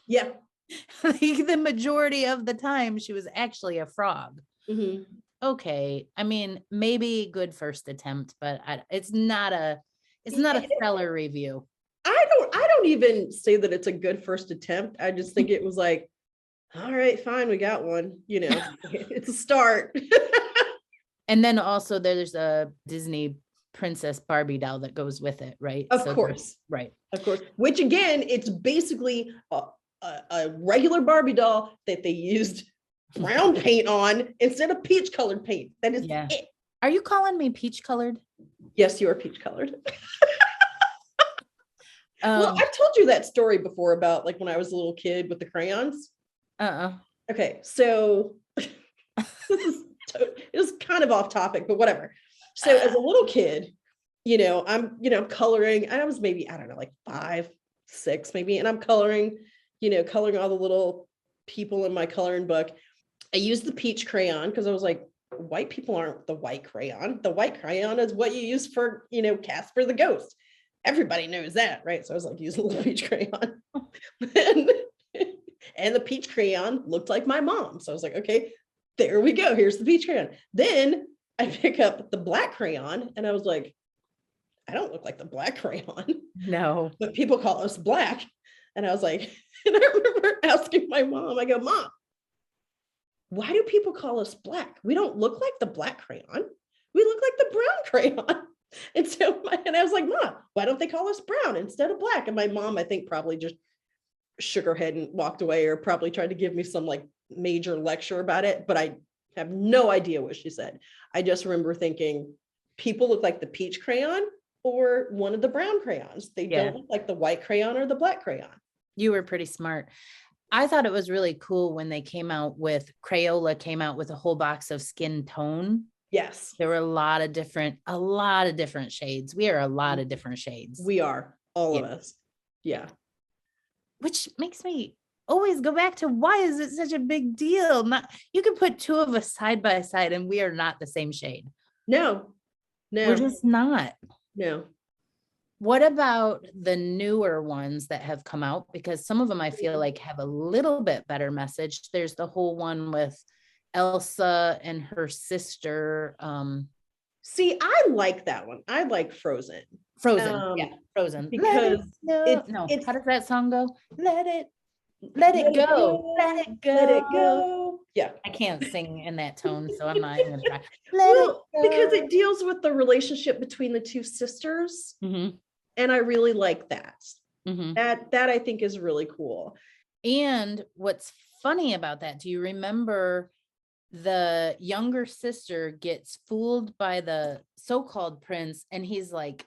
A: Yeah.
B: Like the majority of the time she was actually a frog.
A: Mm-hmm.
B: Okay. I mean, maybe good first attempt, but it's not a stellar review.
A: I don't even say that it's a good first attempt. I just think it was like, all right, fine, we got one, it's a start.
B: And then also there's a Disney Princess Barbie doll that goes with it, right?
A: Of course.
B: Right.
A: Of course. Which again, it's basically a regular Barbie doll that they used brown paint on instead of peach colored paint. That is it.
B: Are you calling me peach colored?
A: Yes, you are peach colored. Well, I've told you that story before about like when I was a little kid with the crayons. Okay, so it was kind of off topic, but whatever. So as a little kid, I'm coloring. I was maybe, I don't know, like 5, 6 maybe, and I'm coloring all the little people in my coloring book. I used the peach crayon because I was like, white people aren't the white crayon. The white crayon is what you use for, Casper the ghost. Everybody knows that, right? So I was like using a little peach crayon. And the peach crayon looked like my mom. So I was like, okay, there we go. Here's the peach crayon. Then I pick up the black crayon and I was like, I don't look like the black crayon.
B: No.
A: But people call us black. And I was like, and I remember asking my mom, I go, Mom, why do people call us black? We don't look like the black crayon. We look like the brown crayon. And so, and I was like, Mom, why don't they call us brown instead of black? And my mom, I think, probably just shook her head and walked away, or probably tried to give me some like major lecture about it. But I have no idea what she said. I just remember thinking people look like the peach crayon or one of the brown crayons. They don't look like the white crayon or the black crayon.
B: You were pretty smart. I thought it was really cool when they came out with Crayola came out with a whole box of skin tone.
A: Yes.
B: There were a lot of different shades. We are a lot of different shades.
A: We are, all of us. Yeah.
B: Which makes me always go back to, why is it such a big deal? You can put two of us side by side and we are not the same shade.
A: No.
B: We're just not.
A: No.
B: What about the newer ones that have come out? Because some of them I feel like have a little bit better message. There's the whole one with Elsa and her sister.
A: See, I like that one. I like Frozen.
B: Frozen.
A: Because
B: how does that song go? Let it go. Let it go.
A: Let it go. Yeah.
B: I can't sing in that tone, so I'm not even gonna try.
A: Because it deals with the relationship between the two sisters.
B: Mm-hmm.
A: And I really like that.
B: Mm-hmm.
A: That I think is really cool.
B: And what's funny about that, do you remember the younger sister gets fooled by the so-called prince, and he's like,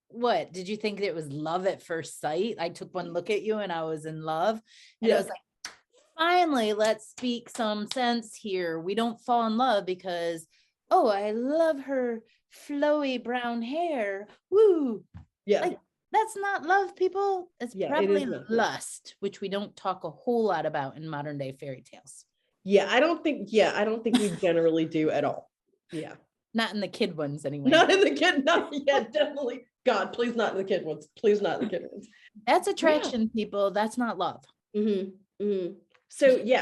B: what, did you think it was love at first sight? I took one look at you and I was in love. And it was like, finally, let's speak some sense here. We don't fall in love because, oh, I love her flowy brown hair. Woo.
A: Yeah.
B: Like, that's not love, people. It's probably lust, which we don't talk a whole lot about in modern day fairy tales.
A: I don't think we generally do at all. Yeah.
B: Not in the kid ones anyway.
A: Definitely. God, please not in the kid ones. Please not in the kid ones.
B: That's attraction, people. That's not love.
A: Mm-hmm. Mm-hmm.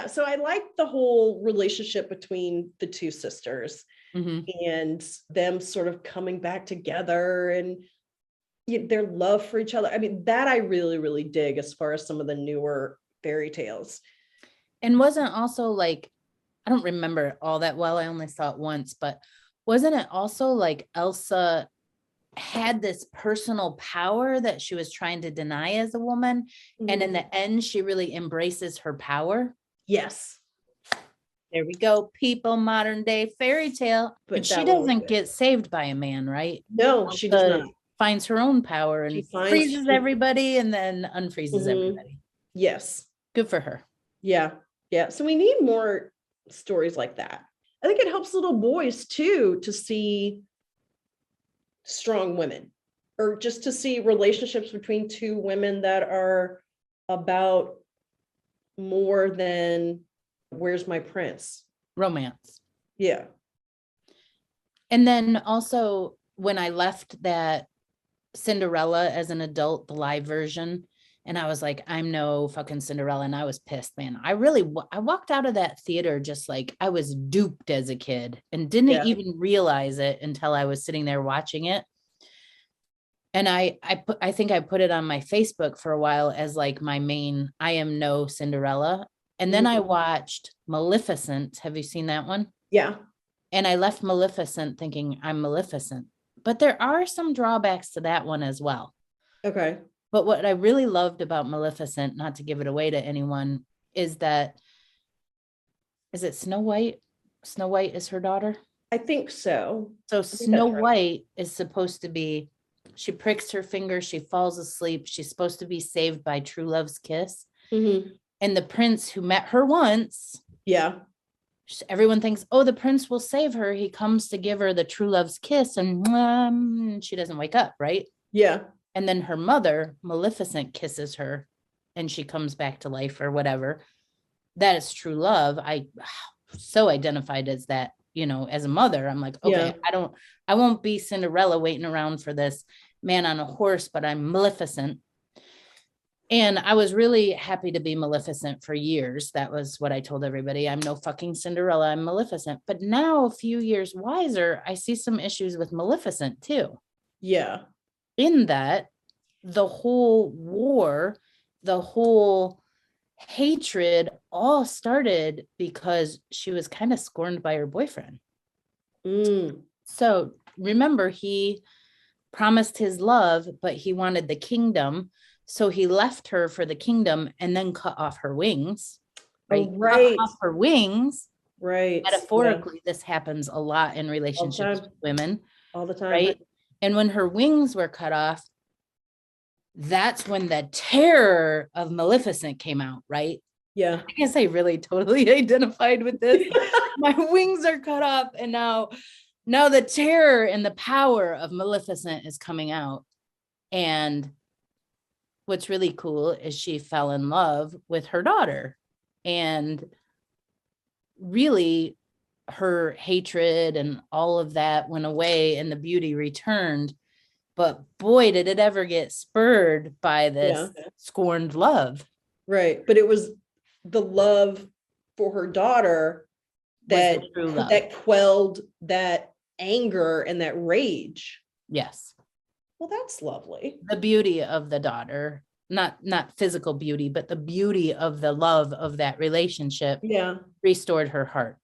A: So I like the whole relationship between the two sisters, and them sort of coming back together and their love for each other. I mean, that I really, really dig as far as some of the newer fairy tales.
B: And wasn't also like, I don't remember it all that well. I only saw it once, but wasn't it also like Elsa had this personal power that she was trying to deny as a woman? Mm-hmm. And in the end, she really embraces her power.
A: Yes.
B: There we go, people, modern day fairy tale. But she doesn't get saved by a man, right?
A: No, she does not.
B: Finds her own power and freezes everybody and then unfreezes everybody.
A: Yes.
B: Good for her.
A: Yeah. Yeah. So we need more stories like that. I think it helps little boys too to see strong women, or just to see relationships between two women that are about more than where's my prince.
B: Romance.
A: Yeah.
B: And then also when I left that Cinderella as an adult, the live version, and I was like, I'm no fucking Cinderella. And I was pissed, man. I walked out of that theater just like I was duped as a kid and didn't even realize it until I was sitting there watching it. And I think I put it on my Facebook for a while as like my main, I am no Cinderella. And then I watched Maleficent. Have you seen that one?
A: Yeah.
B: And I left Maleficent thinking I'm Maleficent. But there are some drawbacks to that one as well.
A: Okay.
B: But what I really loved about Maleficent, not to give it away to anyone, is that, is it Snow White? Snow White is her daughter?
A: I think so.
B: So Snow White is supposed to be, she pricks her finger, she falls asleep. She's supposed to be saved by true love's kiss.
A: Mm-hmm.
B: And the prince who met her once, everyone thinks, oh, the prince will save her. He comes to give her the true love's kiss and she doesn't wake up, right?
A: Yeah.
B: And then her mother, Maleficent, kisses her and she comes back to life or whatever. That is true love. I so identified as that, you know, as a mother. I'm like, okay, I won't be Cinderella waiting around for this man on a horse, but I'm Maleficent. And I was really happy to be Maleficent for years. That was what I told everybody. I'm no fucking Cinderella. I'm Maleficent. But now, a few years wiser, I see some issues with Maleficent too.
A: Yeah.
B: In that the whole war, the whole hatred all started because she was kind of scorned by her boyfriend. So remember, he promised his love, but he wanted the kingdom. So he left her for the kingdom and then cut off her wings. Right. Oh, right. Cut off her wings.
A: Right.
B: Metaphorically, this happens a lot in relationships with women.
A: All the time.
B: Right. And when her wings were cut off, that's when the terror of Maleficent came out, right?
A: Yeah.
B: I guess I really totally identified with this. My wings are cut off, and now the terror and the power of Maleficent is coming out. And what's really cool is she fell in love with her daughter, and really her hatred and all of that went away and the beauty returned. But boy, did it ever get spurred by this scorned love.
A: Right. But it was the love for her daughter that quelled that anger and that rage.
B: Yes.
A: Well, that's lovely.
B: The beauty of the daughter, not physical beauty, but the beauty of the love of that relationship restored her heart.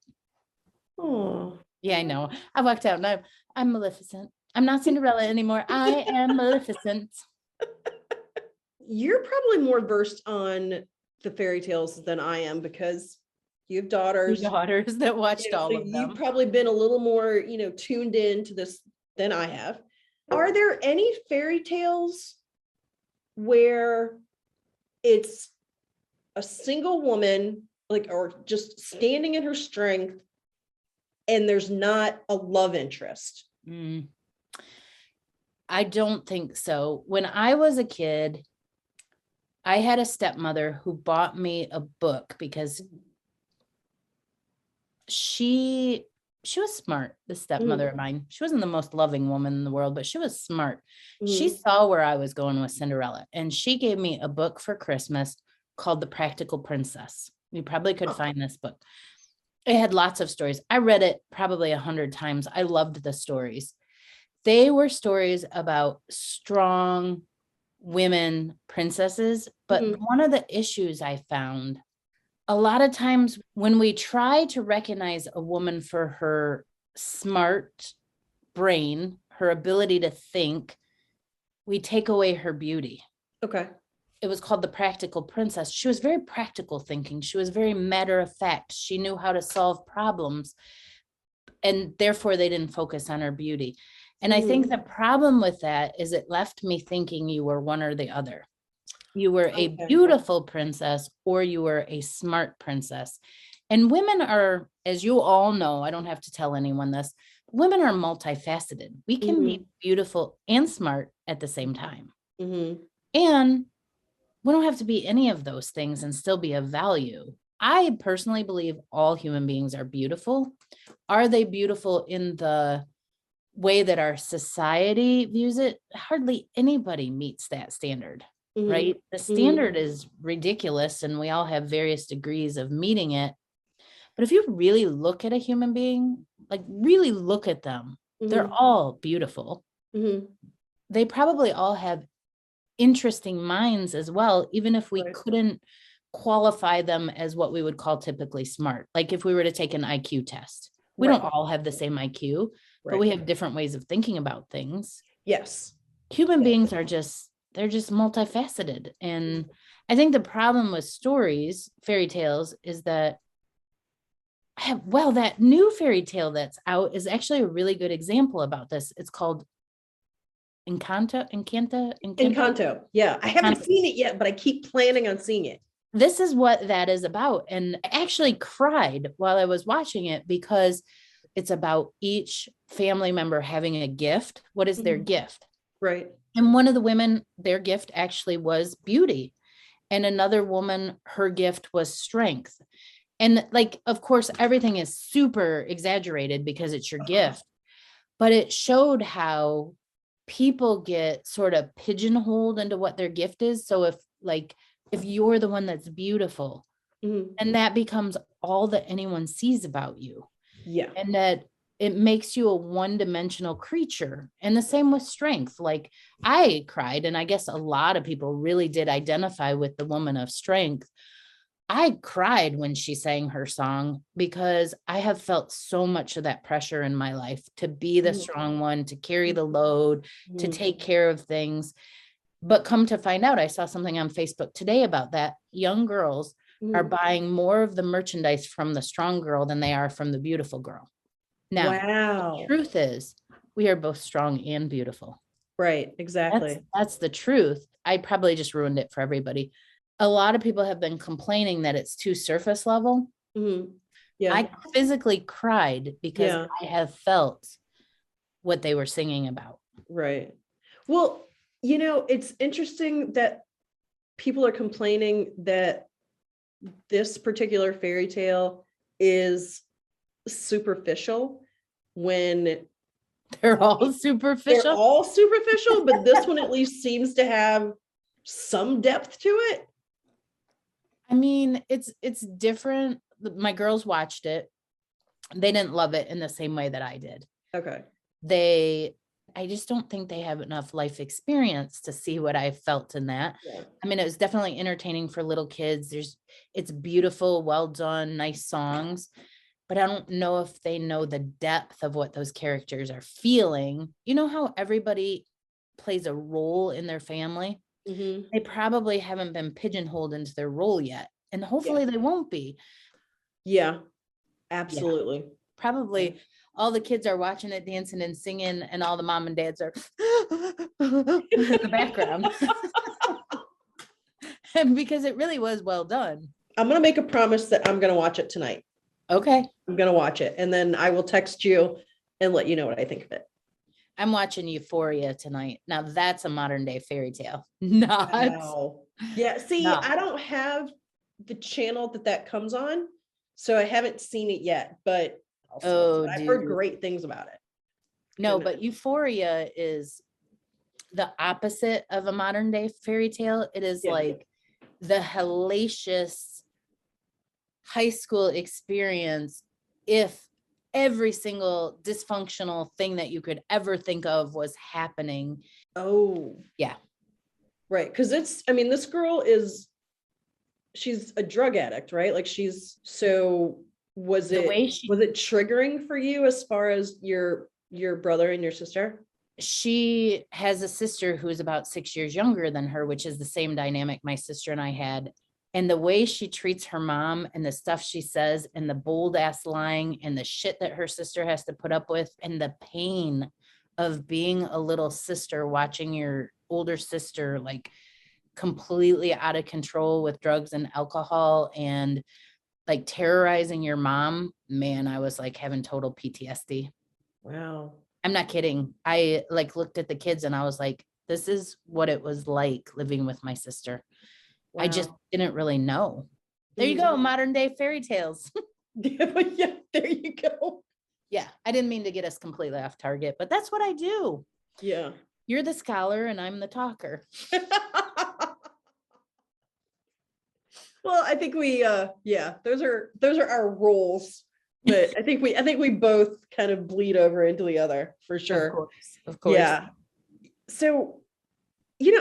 A: Oh.
B: Yeah, I know. I walked out and I'm Maleficent. I'm not Cinderella anymore. I am Maleficent.
A: You're probably more versed on the fairy tales than I am because you have daughters.
B: Daughters that watched all of them.
A: You've probably been a little more, tuned into this than I have. Are there any fairy tales where it's a single woman, or just standing in her strength, and there's not a love interest?
B: I don't think so. When I was a kid, I had a stepmother who bought me a book because she was smart, the stepmother of mine. She wasn't the most loving woman in the world, but she was smart. She saw where I was going with Cinderella, and she gave me a book for Christmas called The Practical Princess. You probably could find this book. It had lots of stories. I read it probably 100 times. I loved the stories. They were stories about strong women princesses. But one of the issues I found, a lot of times when we try to recognize a woman for her smart brain, her ability to think, we take away her beauty.
A: Okay.
B: It was called The Practical Princess. She was very practical thinking. She was very matter of fact. She knew how to solve problems. And therefore, they didn't focus on her beauty. And I think the problem with that is it left me thinking you were one or the other. You were a beautiful princess or you were a smart princess. And women are, as you all know, I don't have to tell anyone this, women are multifaceted. We can be beautiful and smart at the same time. And we don't have to be any of those things and still be of value. I personally believe all human beings are beautiful. Are they beautiful in the way that our society views it? Hardly anybody meets that standard, right? The standard is ridiculous, and we all have various degrees of meeting it. But if you really look at a human being, like really look at them, they're all beautiful. They probably all have interesting minds as well, even if we couldn't qualify them as what we would call typically smart. Like if we were to take an IQ test, we don't all have the same IQ, but we have different ways of thinking about things.
A: Yes.
B: Human beings are just, they're just multifaceted. And I think the problem with stories, fairy tales, is that that new fairy tale that's out is actually a really good example about this. It's called Encanto.
A: Yeah, I haven't seen it yet, but I keep planning on seeing it.
B: This is what that is about. And I actually cried while I was watching it because it's about each family member having a gift. What is their gift?
A: Right.
B: And one of the women, their gift actually was beauty. And another woman, her gift was strength. And like, of course, everything is super exaggerated because it's your gift, but it showed how people get sort of pigeonholed into what their gift is. So if you're the one that's beautiful, and that becomes all that anyone sees about you.
A: Yeah.
B: And that it makes you a one-dimensional creature. And the same with strength. Like I cried, and I guess a lot of people really did identify with the woman of strength. I cried when she sang her song because I have felt so much of that pressure in my life to be the strong one, to carry the load, to take care of things. But come to find out, I saw something on Facebook today about that. Young girls are buying more of the merchandise from the strong girl than they are from the beautiful girl. Now, the truth is, we are both strong and beautiful.
A: Right, exactly.
B: That's the truth. I probably just ruined it for everybody. A lot of people have been complaining that it's too surface level.
A: Yeah.
B: I physically cried because I have felt what they were singing about.
A: Right. Well, it's interesting that people are complaining that this particular fairy tale is superficial when
B: they're all superficial.
A: They're all superficial, but this one at least seems to have some depth to it.
B: I mean, it's different. My girls watched it. They didn't love it in the same way that I did.
A: Okay.
B: I just don't think they have enough life experience to see what I felt in that.
A: Yeah.
B: I mean, it was definitely entertaining for little kids. It's beautiful, well done, nice songs, but I don't know if they know the depth of what those characters are feeling. You know how everybody plays a role in their family? They probably haven't been pigeonholed into their role yet, and hopefully they won't be.
A: Yeah, absolutely.
B: Yeah. Probably all the kids are watching it, dancing and singing, and all the mom and dads are in the background. Because it really was well done.
A: I'm going to make a promise that I'm going to watch it tonight.
B: Okay.
A: I'm going to watch it, and then I will text you and let you know what I think of it.
B: I'm watching Euphoria tonight. Now that's a modern day fairy tale. Wow.
A: Yeah. See, I don't have the channel that comes on, so I haven't seen it yet, but I've heard great things about it.
B: No, but Euphoria is the opposite of a modern day fairy tale. It is like the hellacious high school experience if every single dysfunctional thing that you could ever think of was happening.
A: Oh,
B: yeah.
A: Right. Because this girl she's a drug addict, right? Like was it triggering for you as far as your brother and your sister?
B: She has a sister who's about 6 years younger than her, which is the same dynamic my sister and I had. And the way she treats her mom and the stuff she says and the bold ass lying and the shit that her sister has to put up with and the pain of being a little sister, watching your older sister like completely out of control with drugs and alcohol and like terrorizing your mom, man, I was like having total PTSD.
A: Wow.
B: I'm not kidding. I like looked at the kids and I was like, this is what it was like living with my sister.
A: Wow.
B: I just didn't really know. There you go, modern day fairy tales.
A: Yeah, there you go.
B: Yeah, I didn't mean to get us completely off target, but that's what I do.
A: Yeah.
B: You're the scholar and I'm the talker.
A: Well, I think we yeah, those are our roles. But I think we both kind of bleed over into the other for sure.
B: Of course.
A: Yeah. So,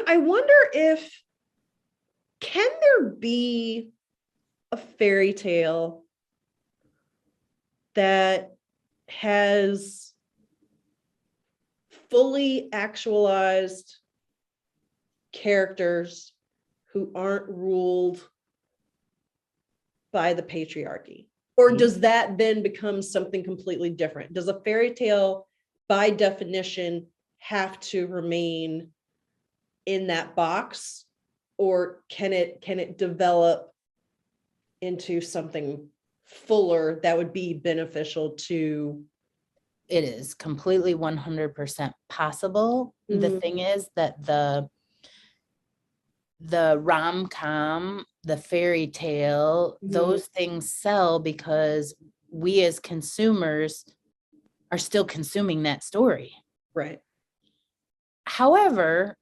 A: I wonder if can there be a fairy tale that has fully actualized characters who aren't ruled by the patriarchy? Or does that then become something completely different? Does a fairy tale, by definition, have to remain in that box, or can it develop into something fuller that would be beneficial to?
B: It is completely 100% possible. The thing is that the rom-com, the fairy tale, those things sell because we as consumers are still consuming that story.
A: Right.
B: However,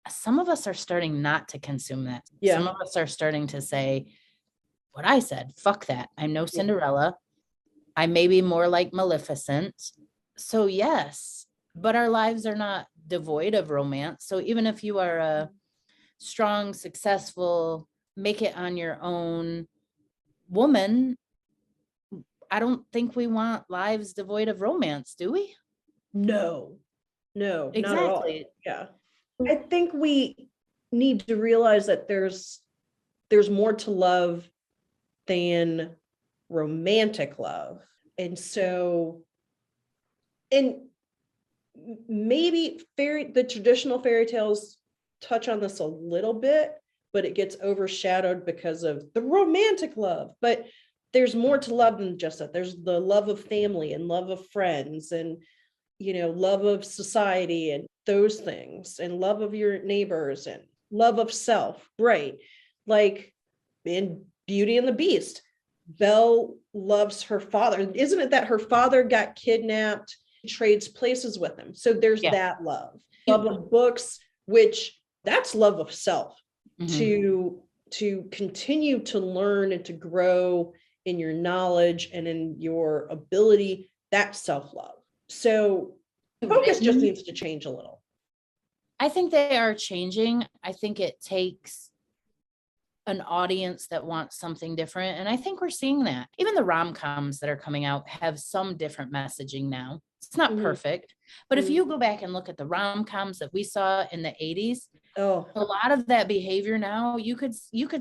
B: some of us are starting not to consume that.
A: Yeah.
B: Some of us are starting to say what I said, fuck that. I'm no Cinderella. I may be more like Maleficent. So yes, but our lives are not devoid of romance. So even if you are a strong, successful, make it on your own woman, I don't think we want lives devoid of romance, do we?
A: No,
B: Exactly.
A: not at all. Yeah. I think we need to realize that there's more to love than romantic love. And so, and maybe the traditional fairy tales touch on this a little bit, but it gets overshadowed because of the romantic love. But there's more to love than just that. There's the love of family and love of friends and, love of society and those things, and love of your neighbors and love of self. Right. Like in Beauty and the Beast, Belle loves her father. Isn't it that her father got kidnapped, trades places with him? So there's that love of books, which that's love of self, to continue to learn and to grow in your knowledge and in your ability. That's self-love. So focus just needs to change a little.
B: I think they are changing. I think it takes an audience that wants something different. And I think we're seeing that. Even the rom-coms that are coming out have some different messaging now. It's not perfect, but if you go back and look at the rom-coms that we saw in the 80s, a lot of that behavior now, you could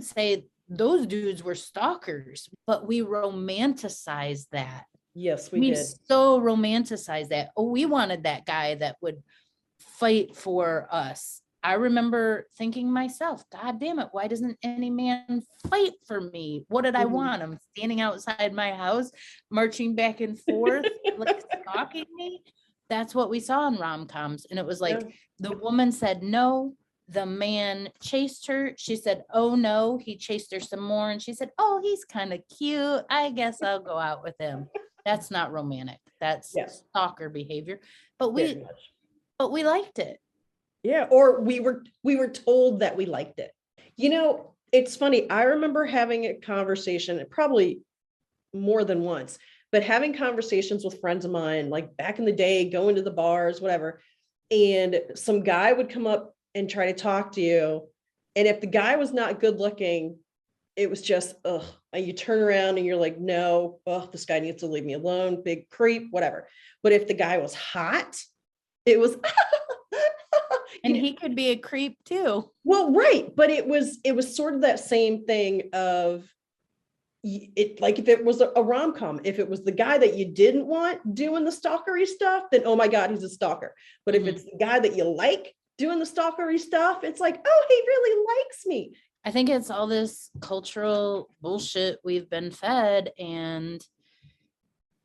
B: say those dudes were stalkers, but we romanticize that.
A: Yes, we did.
B: So romanticize that. Oh, we wanted that guy that would fight for us. I remember thinking myself, God damn it, why doesn't any man fight for me? What did I want? I'm standing outside my house, marching back and forth, like stalking me. That's what we saw in rom-coms. And it was like the woman said no, the man chased her. She said, oh no, he chased her some more. And she said, oh, he's kind of cute. I guess I'll go out with him. That's not romantic. That's stalker behavior. But we liked it.
A: Yeah, or we were told that we liked it. It's funny. I remember having a conversation, probably more than once, but having conversations with friends of mine, like back in the day, going to the bars, whatever, and some guy would come up and try to talk to you. And if the guy was not good looking, it was just, ugh. And you turn around and you're like, no, this guy needs to leave me alone, big creep, whatever. But if the guy was hot, it was,
B: and he could be a creep too.
A: Well, right. But it was sort of that same thing of it, like if it was a rom-com, if it was the guy that you didn't want doing the stalkery stuff, then, oh my God, he's a stalker. But if it's the guy that you like doing the stalkery stuff, it's like, oh, he really likes me.
B: I think it's all this cultural bullshit we've been fed, and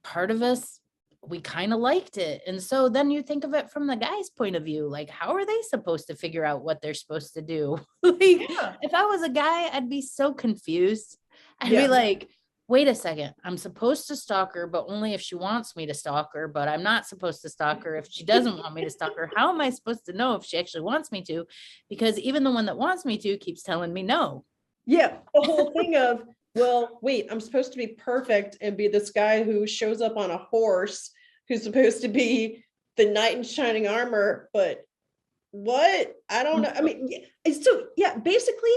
B: part of us, we kind of liked it. And so then you think of it from the guy's point of view, like, how are they supposed to figure out what they're supposed to do? Like, if I was a guy, I'd be so confused. I'd be like, wait a second, I'm supposed to stalk her, but only if she wants me to stalk her, but I'm not supposed to stalk her if she doesn't want me to stalk her. How am I supposed to know if she actually wants me to? Because even the one that wants me to keeps telling me no.
A: Yeah, the whole thing of, well, wait, I'm supposed to be perfect and be this guy who shows up on a horse, who's supposed to be the knight in shining armor, but what? I don't know. I mean, so yeah, basically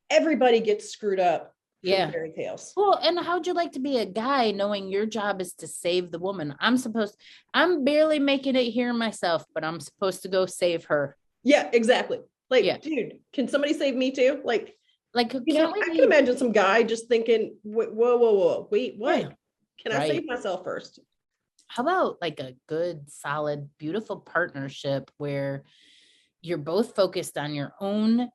A: everybody gets screwed up from fairy tales.
B: Well, and how'd you like to be a guy knowing your job is to save the woman? I'm barely making it here myself, but I'm supposed to go save her.
A: Yeah, exactly. Like, dude, can somebody save me too? Like, I can imagine some guy just thinking, whoa, wait, what? Yeah. Can I save myself first?
B: How about like a good, solid, beautiful partnership where you're both focused on your own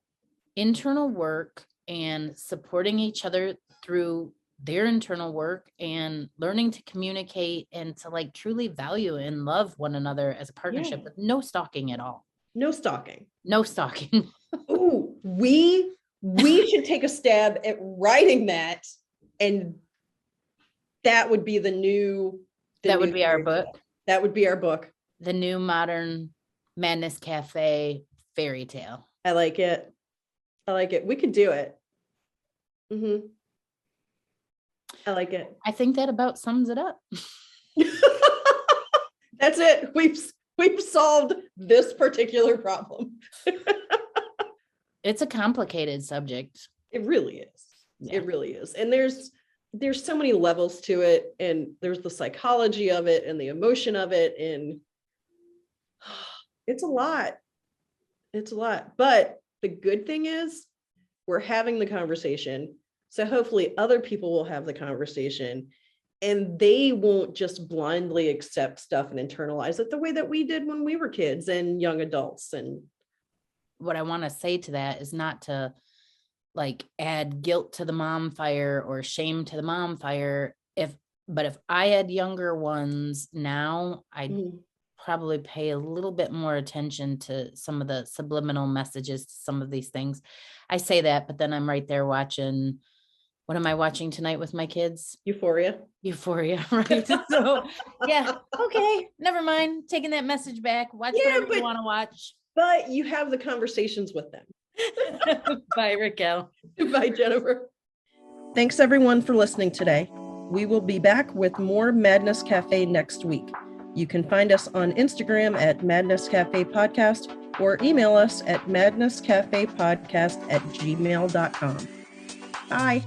B: internal work and supporting each other through their internal work and learning to communicate and to like truly value and love one another as a partnership with no stalking at all.
A: No stalking.
B: No stalking.
A: Ooh, we should take a stab at writing that, and that would be the new.
B: That would be our book.
A: That would be our book.
B: The new modern Madness Cafe fairy tale.
A: I like it. We could do it. Mm-hmm. I like it.
B: I think that about sums it up.
A: That's it. We've solved this particular problem.
B: It's a complicated subject.
A: It really is. Yeah. It really is. And there's so many levels to it, and there's the psychology of it and the emotion of it, and it's a lot. But the good thing is we're having the conversation. So hopefully other people will have the conversation, and they won't just blindly accept stuff and internalize it the way that we did when we were kids and young adults. And
B: what I want to say to that is not to like add guilt to the mom fire or shame to the mom fire. But if I had younger ones now, I'd probably pay a little bit more attention to some of the subliminal messages to some of these things. I say that, but then I'm right there watching. What am I watching tonight with my kids?
A: Euphoria,
B: right? So yeah, okay, never mind. Taking that message back. Watch whatever you want to watch.
A: But you have the conversations with them.
B: Bye, Raquel.
A: Bye, Jennifer. Thanks everyone for listening today. We will be back with more Madness Cafe next week. You can find us on Instagram at Madness Cafe Podcast or email us at madnesscafepodcast@gmail.com. Bye.